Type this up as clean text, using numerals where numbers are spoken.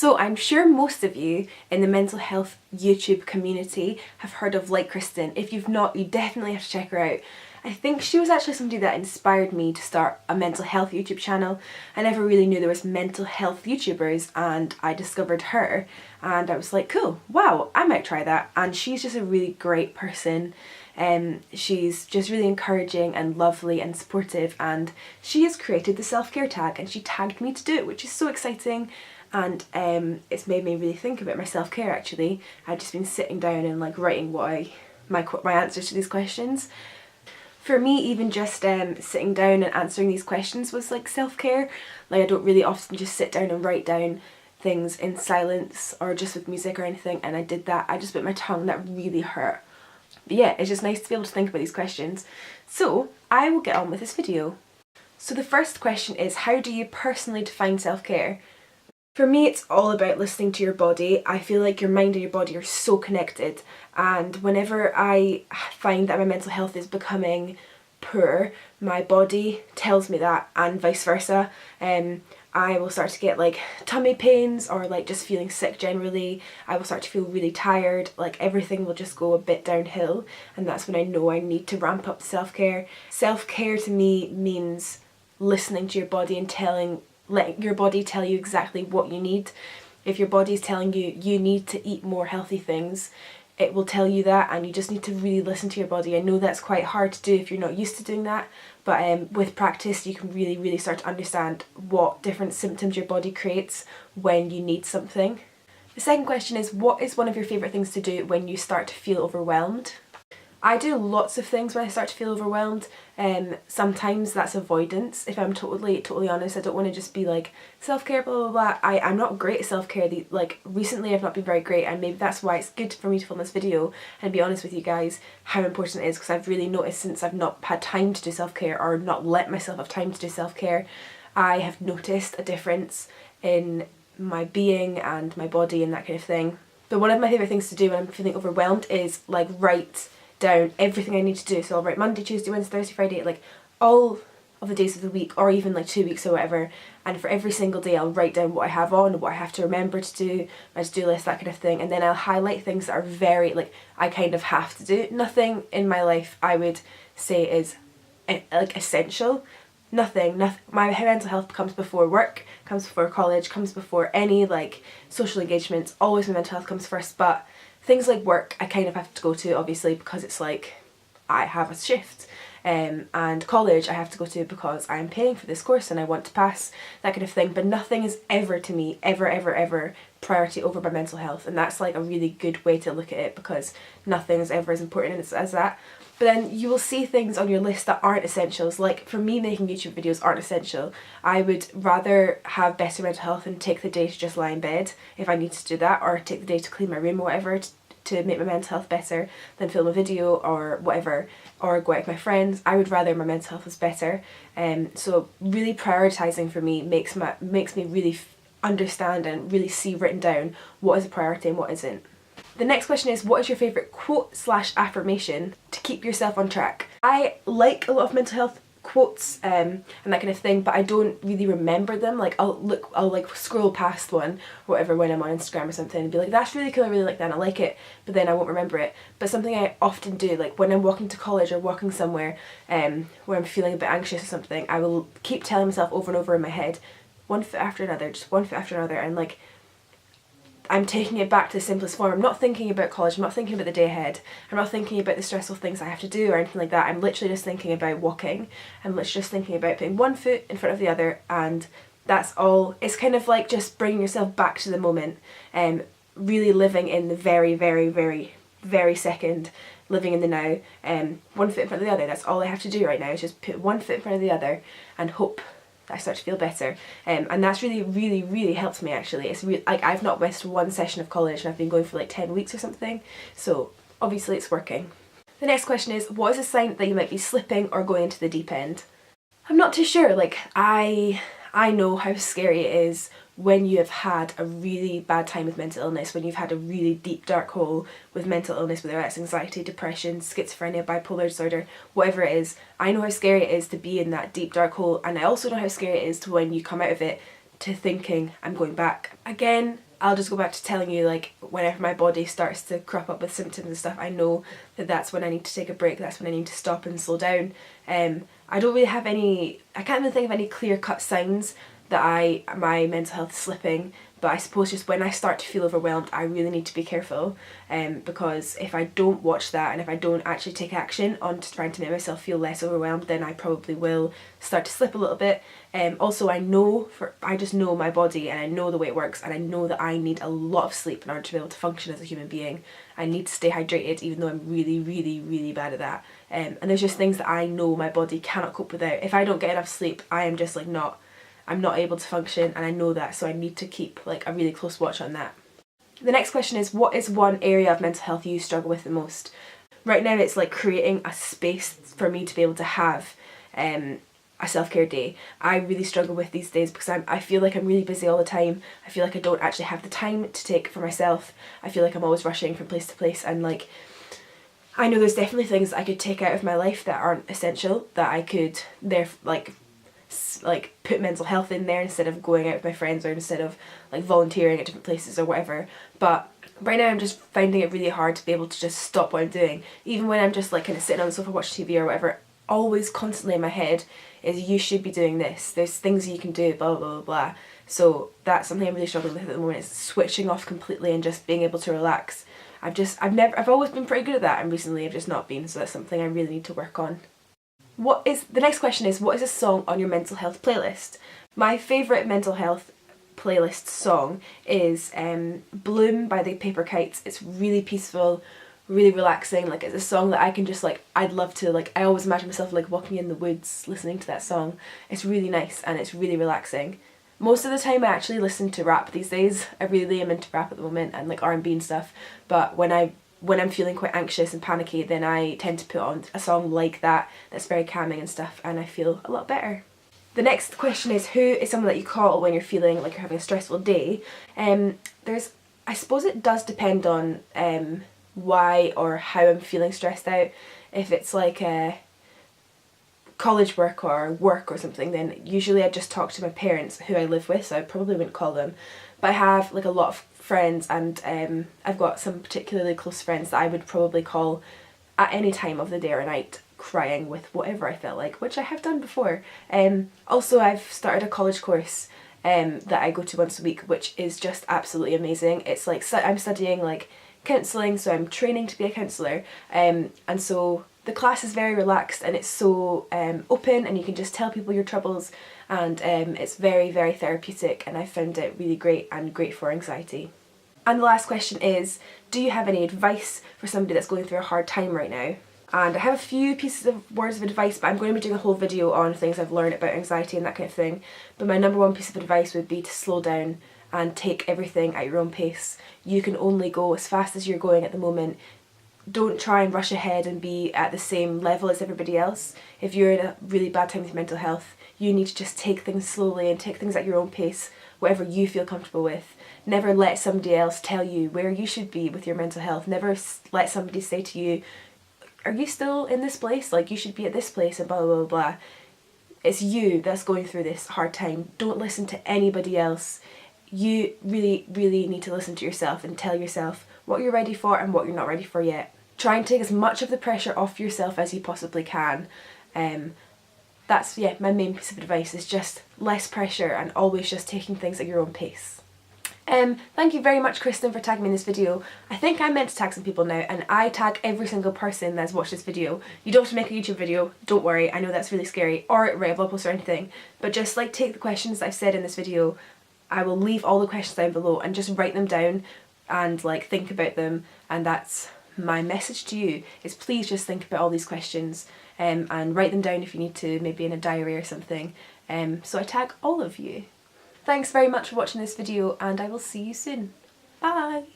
So I'm sure most of you in the mental health YouTube community have heard of Like Kristen. If you've not, you definitely have to check her out. I think she was actually somebody that inspired me to start a mental health YouTube channel. I never really knew there was mental health YouTubers, and I discovered her and I was like, cool, wow, I might try that. And she's just a really great person. She's just really encouraging and lovely and supportive, and she has created the self-care tag and she tagged me to do it, which is so exciting. And it's made me really think about my self-care actually. I've just been sitting down and like writing my answers to these questions. For me, even just sitting down and answering these questions was like self-care. Like, I don't really often just sit down and write down things in silence or just with music or anything, and I did that. I just bit my tongue, that really hurt. But yeah, it's just nice to be able to think about these questions. So I will get on with this video. So the first question is, how do you personally define self-care? For me, it's all about listening to your body. I feel like your mind and your body are so connected, and whenever I find that my mental health is becoming poor, my body tells me that, and vice versa. I will start to get like tummy pains or like just feeling sick generally. I will start to feel really tired, like everything will just go a bit downhill, and that's when I know I need to ramp up the self-care. Self-care to me means listening to your body and letting your body tell you exactly what you need. If your body is telling you you need to eat more healthy things, it will tell you that, and you just need to really listen to your body. I know that's quite hard to do if you're not used to doing that, but with practice you can really start to understand what different symptoms your body creates when you need something. The second question is, what is one of your favourite things to do when you start to feel overwhelmed? I do lots of things when I start to feel overwhelmed. Sometimes that's avoidance. If I'm totally honest, I don't want to just be like self-care blah blah blah. I'm not great at self-care. Like recently I've not been very great, and maybe that's why it's good for me to film this video and be honest with you guys how important it is, because I've really noticed since I've not had time to do self-care, or not let myself have time to do self-care, I have noticed a difference in my being and my body and that kind of thing. But one of my favourite things to do when I'm feeling overwhelmed is like write down everything I need to do. So I'll write Monday, Tuesday, Wednesday, Thursday, Friday, like all of the days of the week, or even like 2 weeks or whatever, and for every single day I'll write down what I have on, what I have to remember to do, my to-do list, that kind of thing, and then I'll highlight things that are very, like, I kind of have to do. Nothing in my life I would say is like essential. Nothing, my mental health comes before work, comes before college, comes before any like social engagements. Always my mental health comes first, but things like work I kind of have to go to, obviously, because it's like I have a shift, and college I have to go to because I'm paying for this course and I want to pass, that kind of thing. But nothing is ever to me ever priority over my mental health, and that's like a really good way to look at it, because nothing is ever as important as that. But then you will see things on your list that aren't essentials. Like for me, making YouTube videos aren't essential. I would rather have better mental health and take the day to just lie in bed if I need to do that, or take the day to clean my room or whatever to make my mental health better, than film a video or whatever, or go out with my friends. I would rather my mental health was better. So really prioritising for me makes me really understand and really see written down what is a priority and what isn't. The next question is, what is your favourite quote / affirmation to keep yourself on track? I like a lot of mental health quotes and that kind of thing, but I don't really remember them. Like I'll like scroll past one or whatever when I'm on Instagram or something and be like, that's really cool, I really like that and I like it, but then I won't remember it. But something I often do, like when I'm walking to college or walking somewhere where I'm feeling a bit anxious or something, I will keep telling myself over and over in my head, one foot after another, just one foot after another, and like I'm taking it back to the simplest form. I'm not thinking about college, I'm not thinking about the day ahead, I'm not thinking about the stressful things I have to do or anything like that. I'm literally just thinking about walking. I'm literally just thinking about putting one foot in front of the other, and that's all. It's kind of like just bringing yourself back to the moment, really living in the very second, living in the now. One foot in front of the other, that's all I have to do right now, is just put one foot in front of the other and hope I start to feel better, and that's really helped me actually. It's like I've not missed one session of college and I've been going for like 10 weeks or something, so obviously it's working. The next question is, what is a sign that you might be slipping or going into the deep end? I'm not too sure. Like I know how scary it is when you have had a really bad time with mental illness, when you've had a really deep dark hole with mental illness, whether that's anxiety, depression, schizophrenia, bipolar disorder, whatever it is. I know how scary it is to be in that deep dark hole, and I also know how scary it is to when you come out of it to thinking, I'm going back. Again, I'll just go back to telling you, like, whenever my body starts to crop up with symptoms and stuff, I know that that's when I need to take a break, that's when I need to stop and slow down. I don't really have any, I can't even think of any clear-cut signs that my mental health is slipping, but I suppose just when I start to feel overwhelmed, I really need to be careful, because if I don't watch that and if I don't actually take action on trying to make myself feel less overwhelmed, then I probably will start to slip a little bit. Also, I just know my body and I know the way it works, and I know that I need a lot of sleep in order to be able to function as a human being. I need to stay hydrated, even though I'm really, really, really bad at that. And there's just things that I know my body cannot cope without. If I don't get enough sleep, I am just like I'm not able to function, and I know that, so I need to keep like a really close watch on that. The next question is, what is one area of mental health you struggle with the most? Right now it's like creating a space for me to be able to have a self-care day. I really struggle with these days because I feel like I'm really busy all the time. I feel like I don't actually have the time to take for myself. I feel like I'm always rushing from place to place, and like I know there's definitely things that I could take out of my life that aren't essential, that I could like put mental health in there instead of going out with my friends, or instead of like volunteering at different places or whatever. But right now I'm just finding it really hard to be able to just stop what I'm doing. Even when I'm just like kind of sitting on the sofa watching TV or whatever, always constantly in my head is, you should be doing this, there's things you can do, blah blah blah blah. So that's something I'm really struggling with at the moment, is switching off completely and just being able to relax. I've always been pretty good at that, and recently I've just not been, so that's something I really need to work on. The next question is, what is a song on your mental health playlist? My favourite mental health playlist song is Bloom by the Paper Kites. It's really peaceful, really relaxing. Like, it's a song that I can just like, I'd love to, like, I always imagine myself like walking in the woods listening to that song. It's really nice and it's really relaxing. Most of the time I actually listen to rap these days. I really am into rap at the moment, and like R&B and stuff, but when I'm feeling quite anxious and panicky, then I tend to put on a song like that that's very calming and stuff, and I feel a lot better. The next question is, who is someone that you call when you're feeling like you're having a stressful day? I suppose it does depend on why or how I'm feeling stressed out. If it's like college work or something, then usually I just talk to my parents, who I live with, so I probably wouldn't call them. But I have like a lot of friends, and I've got some particularly close friends that I would probably call at any time of the day or night, crying with whatever I felt like, which I have done before. Also, I've started a college course that I go to once a week, which is just absolutely amazing. It's like, I'm studying like counselling, so I'm training to be a counsellor, and so the class is very relaxed, and it's so open, and you can just tell people your troubles, and it's very, very therapeutic, and I found it really great and great for anxiety. And the last question is, do you have any advice for somebody that's going through a hard time right now? And I have a few pieces of words of advice, but I'm going to be doing a whole video on things I've learned about anxiety and that kind of thing. But my number one piece of advice would be to slow down and take everything at your own pace. You can only go as fast as you're going at the moment. Don't try and rush ahead and be at the same level as everybody else. If you're in a really bad time with mental health, you need to just take things slowly and take things at your own pace, whatever you feel comfortable with. Never let somebody else tell you where you should be with your mental health. Never let somebody say to you, are you still in this place? Like, you should be at this place, and blah blah blah blah. It's you that's going through this hard time. Don't listen to anybody else. You really, really need to listen to yourself and tell yourself what you're ready for and what you're not ready for yet. Try and take as much of the pressure off yourself as you possibly can. That's my main piece of advice, is just less pressure and always just taking things at your own pace. Thank you very much, Kristen, for tagging me in this video. I think I'm meant to tag some people now, and I tag every single person that's watched this video. You don't have to make a YouTube video, don't worry, I know that's really scary, or write a blog post or anything, but just like take the questions that I've said in this video. I will leave all the questions down below and just write them down and like think about them, and that's my message to you, is please just think about all these questions and write them down if you need to, maybe in a diary or something, so I tag all of you. Thanks very much for watching this video, and I will see you soon. Bye!